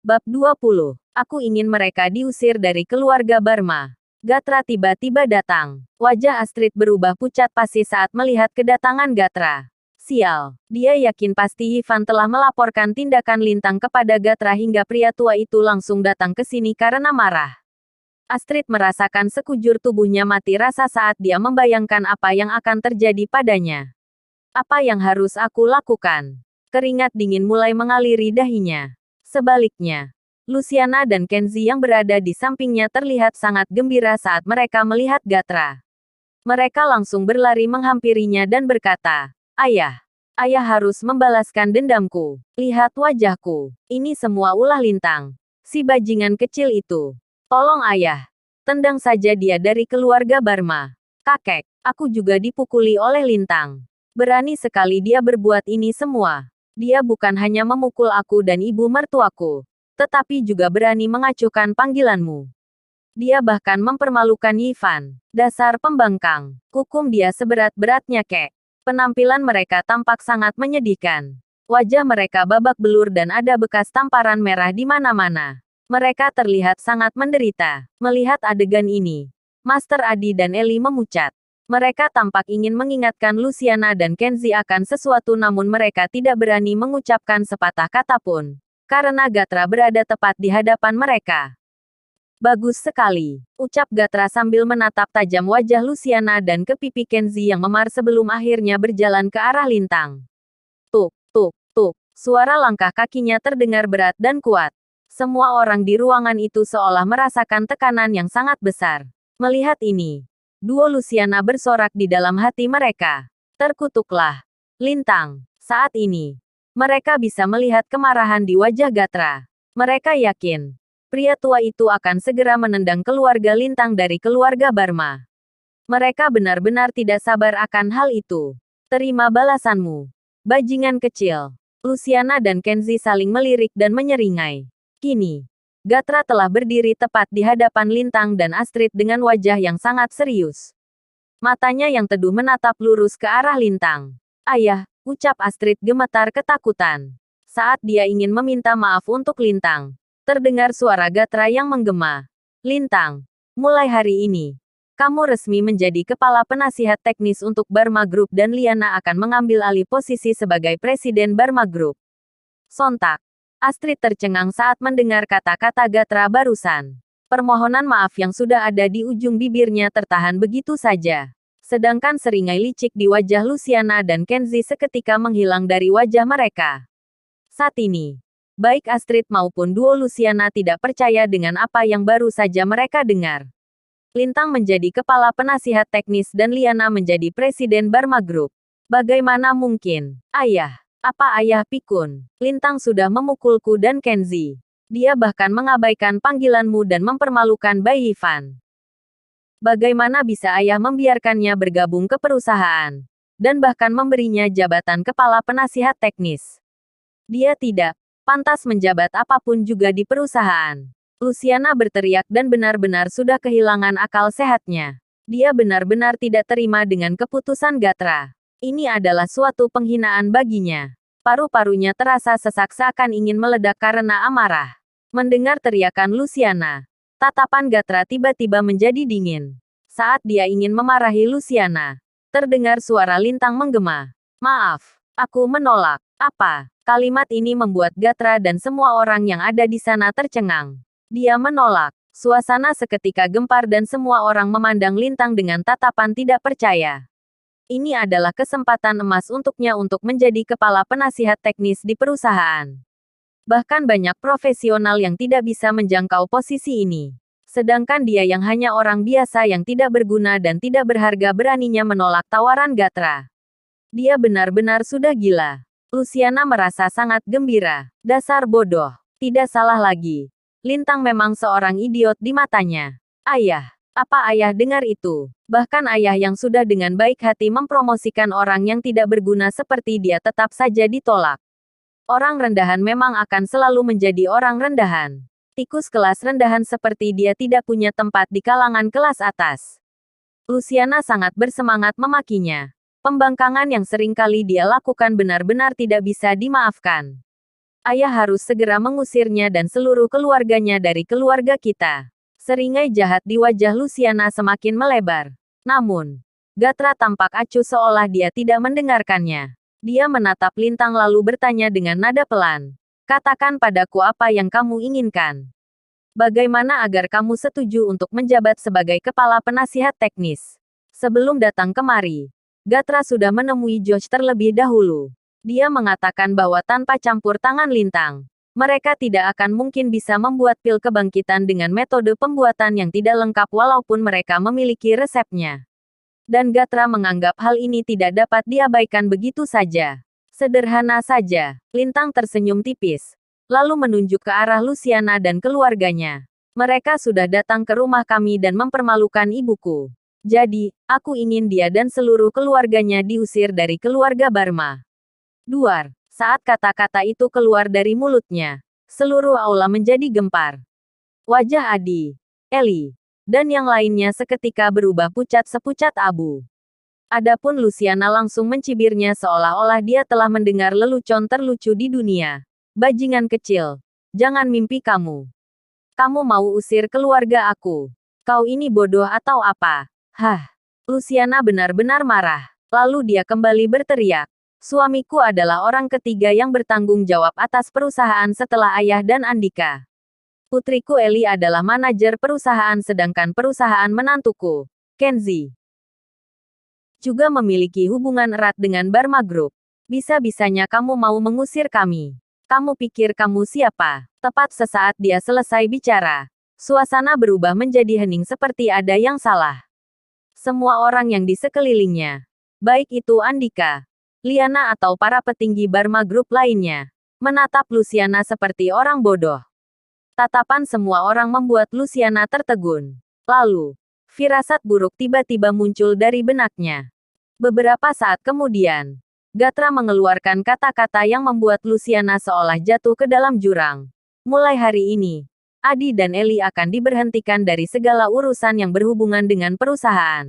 Bab 20. Aku ingin mereka diusir dari keluarga Barma. Gatra tiba-tiba datang. Wajah Astrid berubah pucat pasi saat melihat kedatangan Gatra. Sial. Dia yakin pasti Ivan telah melaporkan tindakan Lintang kepada Gatra hingga pria tua itu langsung datang ke sini karena marah. Astrid merasakan sekujur tubuhnya mati rasa saat dia membayangkan apa yang akan terjadi padanya. Apa yang harus aku lakukan? Keringat dingin mulai mengaliri dahinya. Sebaliknya, Luciana dan Kenzie yang berada di sampingnya terlihat sangat gembira saat mereka melihat Gatra. Mereka langsung berlari menghampirinya dan berkata, "Ayah, ayah harus membalaskan dendamku. Lihat wajahku. Ini semua ulah Lintang. Si bajingan kecil itu. Tolong ayah. Tendang saja dia dari keluarga Barma. Kakek, aku juga dipukuli oleh Lintang. Berani sekali dia berbuat ini semua. Dia bukan hanya memukul aku dan ibu mertuaku, tetapi juga berani mengacuhkan panggilanmu. Dia bahkan mempermalukan Ivan. Dasar pembangkang. Hukum dia seberat-beratnya, kek." Penampilan mereka tampak sangat menyedihkan. Wajah mereka babak belur dan ada bekas tamparan merah di mana-mana. Mereka terlihat sangat menderita. Melihat adegan ini, Master Adi dan Eli memucat. Mereka tampak ingin mengingatkan Luciana dan Kenzie akan sesuatu namun mereka tidak berani mengucapkan sepatah kata pun. Karena Gatra berada tepat di hadapan mereka. "Bagus sekali," ucap Gatra sambil menatap tajam wajah Luciana dan ke pipi Kenzie yang memar sebelum akhirnya berjalan ke arah Lintang. Tuk, tuk, tuk. Suara langkah kakinya terdengar berat dan kuat. Semua orang di ruangan itu seolah merasakan tekanan yang sangat besar. Melihat ini, duo Luciana bersorak di dalam hati mereka. Terkutuklah. Lintang. Saat ini, mereka bisa melihat kemarahan di wajah Gatra. Mereka yakin, pria tua itu akan segera menendang keluarga Lintang dari keluarga Barma. Mereka benar-benar tidak sabar akan hal itu. "Terima balasanmu, bajingan kecil." Luciana dan Kenzie saling melirik dan menyeringai. Kini, Gatra telah berdiri tepat di hadapan Lintang dan Astrid dengan wajah yang sangat serius. Matanya yang teduh menatap lurus ke arah Lintang. "Ayah," ucap Astrid gemetar ketakutan. Saat dia ingin meminta maaf untuk Lintang, terdengar suara Gatra yang menggema. "Lintang, mulai hari ini, kamu resmi menjadi kepala penasihat teknis untuk Barma Group dan Liana akan mengambil alih posisi sebagai presiden Barma Group." Sontak, Astrid tercengang saat mendengar kata-kata Gatra barusan. Permohonan maaf yang sudah ada di ujung bibirnya tertahan begitu saja. Sedangkan seringai licik di wajah Luciana dan Kenzie seketika menghilang dari wajah mereka. Saat ini, baik Astrid maupun duo Luciana tidak percaya dengan apa yang baru saja mereka dengar. Lintang menjadi kepala penasihat teknis dan Liana menjadi presiden Barma Group. Bagaimana mungkin? "Ayah. Apa ayah pikun? Lintang sudah memukulku dan Kenzie. Dia bahkan mengabaikan panggilanmu dan mempermalukan bayi Ivan. Bagaimana bisa ayah membiarkannya bergabung ke perusahaan? Dan bahkan memberinya jabatan kepala penasihat teknis. Dia tidak pantas menjabat apapun juga di perusahaan." Luciana berteriak dan benar-benar sudah kehilangan akal sehatnya. Dia benar-benar tidak terima dengan keputusan Gatra. Ini adalah suatu penghinaan baginya. Paru-parunya terasa sesak seakan ingin meledak karena amarah. Mendengar teriakan Luciana, tatapan Gatra tiba-tiba menjadi dingin. Saat dia ingin memarahi Luciana, terdengar suara Lintang menggema. "Maaf, aku menolak." Apa? Kalimat ini membuat Gatra dan semua orang yang ada di sana tercengang. Dia menolak. Suasana seketika gempar dan semua orang memandang Lintang dengan tatapan tidak percaya. Ini adalah kesempatan emas untuknya untuk menjadi kepala penasihat teknis di perusahaan. Bahkan banyak profesional yang tidak bisa menjangkau posisi ini. Sedangkan dia yang hanya orang biasa yang tidak berguna dan tidak berharga beraninya menolak tawaran Gatra. Dia benar-benar sudah gila. Luciana merasa sangat gembira. Dasar bodoh. Tidak salah lagi. Lintang memang seorang idiot di matanya. "Ayah. Apa ayah dengar itu? Bahkan ayah yang sudah dengan baik hati mempromosikan orang yang tidak berguna seperti dia tetap saja ditolak. Orang rendahan memang akan selalu menjadi orang rendahan. Tikus kelas rendahan seperti dia tidak punya tempat di kalangan kelas atas." Luciana sangat bersemangat memakinya. Pembangkangan yang sering kali dia lakukan benar-benar tidak bisa dimaafkan. Ayah harus segera mengusirnya dan seluruh keluarganya dari keluarga kita. Seringai jahat di wajah Luciana semakin melebar. Namun, Gatra tampak acuh seolah dia tidak mendengarkannya. Dia menatap Lintang lalu bertanya dengan nada pelan. Katakan padaku apa yang kamu inginkan. Bagaimana agar kamu setuju untuk menjabat sebagai kepala penasihat teknis? Sebelum datang kemari, Gatra sudah menemui Josh terlebih dahulu. Dia mengatakan bahwa tanpa campur tangan Lintang, mereka tidak akan mungkin bisa membuat pil kebangkitan dengan metode pembuatan yang tidak lengkap walaupun mereka memiliki resepnya. Dan Gatra menganggap hal ini tidak dapat diabaikan begitu saja. Sederhana saja. Lintang tersenyum tipis, lalu menunjuk ke arah Luciana dan keluarganya. Mereka sudah datang ke rumah kami dan mempermalukan ibuku. Jadi, aku ingin dia dan seluruh keluarganya diusir dari keluarga Barma. Duar. Saat kata-kata itu keluar dari mulutnya, seluruh aula menjadi gempar. Wajah Adi, Eli, dan yang lainnya seketika berubah pucat sepucat abu. Adapun Luciana langsung mencibirnya seolah-olah dia telah mendengar lelucon terlucu di dunia. Bajingan kecil, jangan mimpi kamu. Kamu mau usir keluarga aku. Kau ini bodoh atau apa? Hah. Luciana benar-benar marah. Lalu dia kembali berteriak. Suamiku adalah orang ketiga yang bertanggung jawab atas perusahaan setelah ayah dan Andika. Putriku Eli adalah manajer perusahaan sedangkan perusahaan menantuku, Kenzi, juga memiliki hubungan erat dengan Barma Group. Bisa-bisanya kamu mau mengusir kami. Kamu pikir kamu siapa? Tepat sesaat dia selesai bicara, suasana berubah menjadi hening seperti ada yang salah. Semua orang yang di sekelilingnya, baik itu Andika, Liana atau para petinggi Barma Group lainnya, menatap Luciana seperti orang bodoh. Tatapan semua orang membuat Luciana tertegun. Lalu, firasat buruk tiba-tiba muncul dari benaknya. Beberapa saat kemudian, Gatra mengeluarkan kata-kata yang membuat Luciana seolah jatuh ke dalam jurang. Mulai hari ini, Adi dan Eli akan diberhentikan dari segala urusan yang berhubungan dengan perusahaan.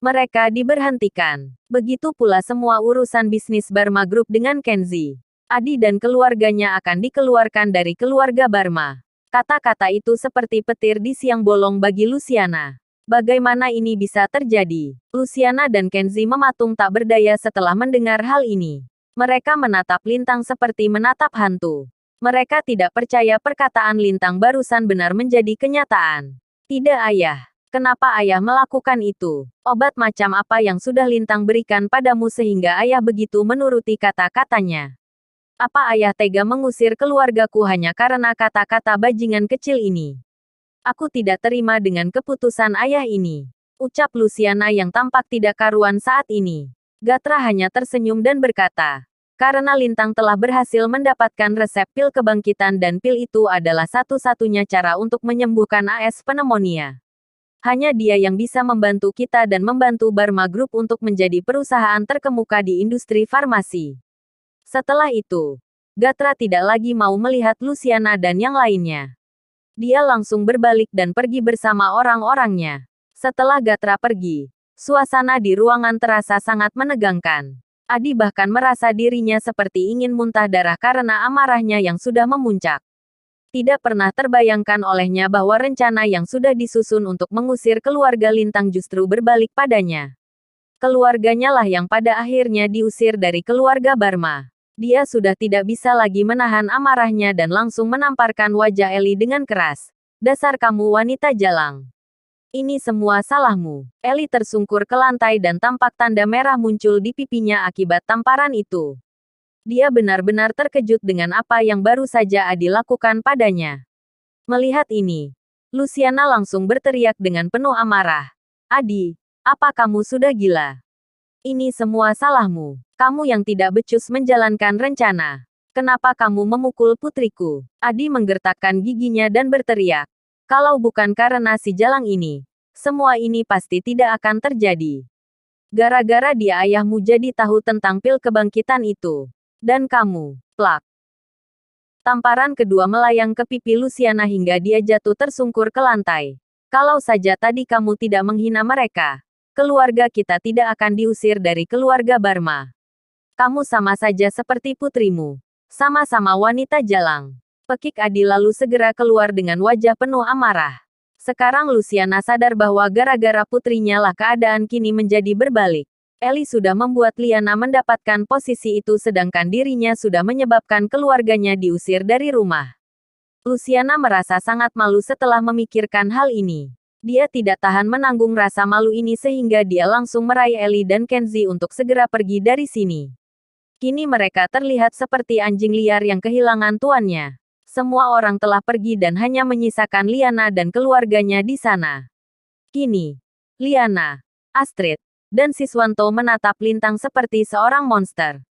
Mereka diberhentikan. Begitu pula semua urusan bisnis Barma Group dengan Kenzi. Adi dan keluarganya akan dikeluarkan dari keluarga Barma. Kata-kata itu seperti petir di siang bolong bagi Luciana. Bagaimana ini bisa terjadi? Luciana dan Kenzi mematung tak berdaya setelah mendengar hal ini. Mereka menatap Lintang seperti menatap hantu. Mereka tidak percaya perkataan Lintang barusan benar menjadi kenyataan. Tidak ayah. Kenapa ayah melakukan itu? Obat macam apa yang sudah Lintang berikan padamu sehingga ayah begitu menuruti kata-katanya? Apa ayah tega mengusir keluargaku hanya karena kata-kata bajingan kecil ini? Aku tidak terima dengan keputusan ayah ini. Ucap Luciana yang tampak tidak karuan saat ini. Gatra hanya tersenyum dan berkata, karena Lintang telah berhasil mendapatkan resep pil kebangkitan dan pil itu adalah satu-satunya cara untuk menyembuhkan AS pneumonia. Hanya dia yang bisa membantu kita dan membantu Barma Group untuk menjadi perusahaan terkemuka di industri farmasi. Setelah itu, Gatra tidak lagi mau melihat Luciana dan yang lainnya. Dia langsung berbalik dan pergi bersama orang-orangnya. Setelah Gatra pergi, suasana di ruangan terasa sangat menegangkan. Adi bahkan merasa dirinya seperti ingin muntah darah karena amarahnya yang sudah memuncak. Tidak pernah terbayangkan olehnya bahwa rencana yang sudah disusun untuk mengusir keluarga Lintang justru berbalik padanya. Keluarganya lah yang pada akhirnya diusir dari keluarga Barma. Dia sudah tidak bisa lagi menahan amarahnya dan langsung menamparkan wajah Eli dengan keras. Dasar kamu wanita jalang. Ini semua salahmu. Eli tersungkur ke lantai dan tampak tanda merah muncul di pipinya akibat tamparan itu. Dia benar-benar terkejut dengan apa yang baru saja Adi lakukan padanya. Melihat ini, Luciana langsung berteriak dengan penuh amarah. Adi, apa kamu sudah gila? Ini semua salahmu. Kamu yang tidak becus menjalankan rencana. Kenapa kamu memukul putriku? Adi menggertakkan giginya dan berteriak. Kalau bukan karena si jalang ini, semua ini pasti tidak akan terjadi. Gara-gara dia ayahmu jadi tahu tentang pil kebangkitan itu. Dan kamu, plak. Tamparan kedua melayang ke pipi Luciana hingga dia jatuh tersungkur ke lantai. Kalau saja tadi kamu tidak menghina mereka, keluarga kita tidak akan diusir dari keluarga Barma. Kamu sama saja seperti putrimu. Sama-sama wanita jalang. Pekik Adi lalu segera keluar dengan wajah penuh amarah. Sekarang Luciana sadar bahwa gara-gara putrinya lah keadaan kini menjadi berbalik. Eli sudah membuat Liana mendapatkan posisi itu sedangkan dirinya sudah menyebabkan keluarganya diusir dari rumah. Luciana merasa sangat malu setelah memikirkan hal ini. Dia tidak tahan menanggung rasa malu ini sehingga dia langsung meraih Eli dan Kenzie untuk segera pergi dari sini. Kini mereka terlihat seperti anjing liar yang kehilangan tuannya. Semua orang telah pergi dan hanya menyisakan Liana dan keluarganya di sana. Kini, Liana, Astrid, dan Siswanto menatap Lintang seperti seorang monster.